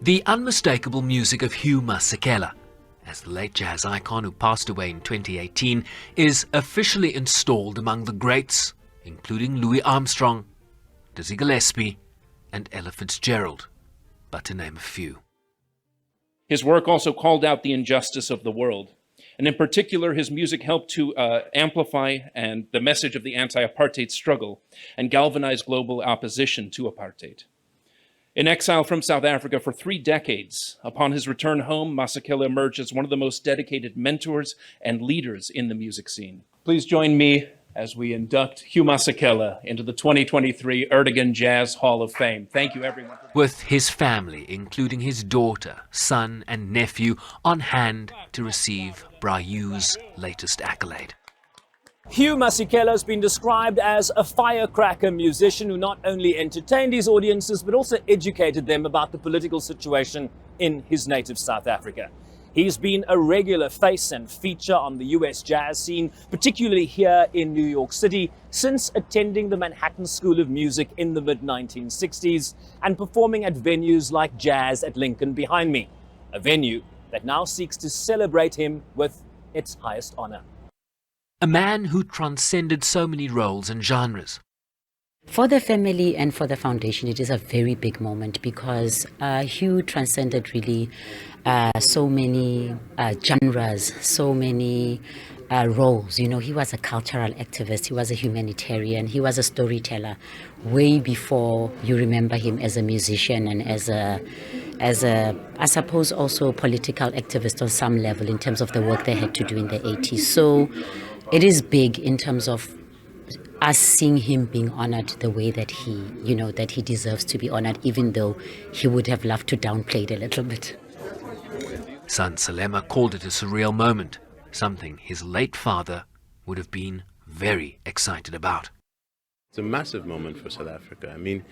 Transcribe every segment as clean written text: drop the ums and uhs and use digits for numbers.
The unmistakable music of Hugh Masekela, as the late jazz icon who passed away in 2018, is officially installed among the greats, including Louis Armstrong, Dizzy Gillespie, and Ella Fitzgerald, but to name a few. His work also called out the injustice of the world, and in particular, his music helped to amplify the message of the anti-apartheid struggle and galvanize global opposition to apartheid. In exile from South Africa for 3 decades, upon his return home, Masekela emerged as one of the most dedicated mentors and leaders in the music scene. Please join me as we induct Hugh Masekela into the 2023 Ertegun Jazz Hall of Fame. Thank you, everyone. With his family, including his daughter, son, and nephew, on hand to receive Bryu's latest accolade. Hugh Masekela has been described as a firecracker musician who not only entertained his audiences but also educated them about the political situation in his native South Africa. He's been a regular face and feature on the US jazz scene, particularly here in New York City, since attending the Manhattan School of Music in the mid-1960s and performing at venues like Jazz at Lincoln behind me, a venue that now seeks to celebrate him with its highest honor. A man who transcended so many roles and genres. For the family and for the foundation, it is a very big moment because Hugh transcended really so many genres, so many roles. You know, he was a cultural activist, he was a humanitarian, he was a storyteller way before you remember him as a musician and as a, I suppose, also political activist on some level in terms of the work they had to do in the 80s. So it is big in terms of us seeing him being honored the way that he deserves to be honored, even though he would have loved to downplay it a little bit. Son Salema called it a surreal moment, something his late father would have been very excited about. It's a massive moment for South Africa. I mean,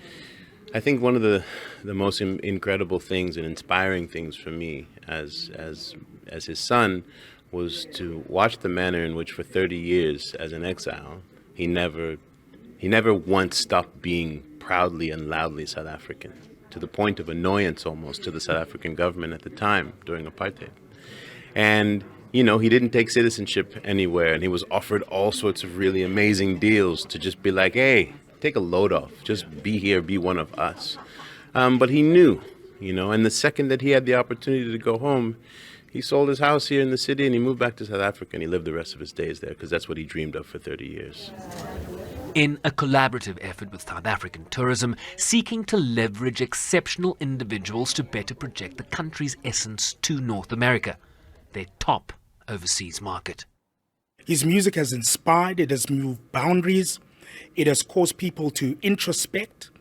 I think one of the most incredible things and inspiring things for me as his son was to watch the manner in which for 30 years as an exile, he never once stopped being proudly and loudly South African, to the point of annoyance almost to the South African government at the time during apartheid. And, you know, he didn't take citizenship anywhere, and he was offered all sorts of really amazing deals to just be like, hey, take a load off, just be here, be one of us. But he knew, you know, and the second that he had the opportunity to go home, he sold his house here in the city and he moved back to South Africa and he lived the rest of his days there because that's what he dreamed of for 30 years. In a collaborative effort with South African tourism, seeking to leverage exceptional individuals to better project the country's essence to North America, their top overseas market. His music has inspired, it has moved boundaries, it has caused people to introspect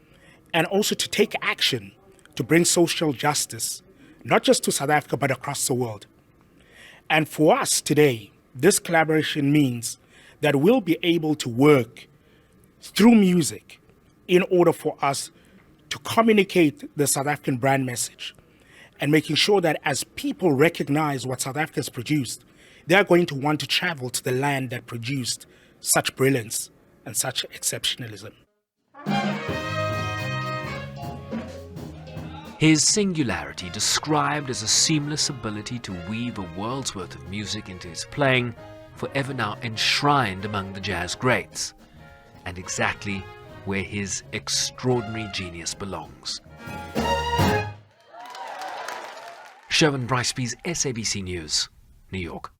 and also to take action to bring social justice, not just to South Africa, but across the world. And for us today, this collaboration means that we'll be able to work through music in order for us to communicate the South African brand message and making sure that as people recognize what South Africa has produced, they're going to want to travel to the land that produced such brilliance and such exceptionalism. His singularity, described as a seamless ability to weave a world's worth of music into his playing, forever now enshrined among the jazz greats, and exactly where his extraordinary genius belongs. Sherwin Bryce-Pease, SABC News, New York.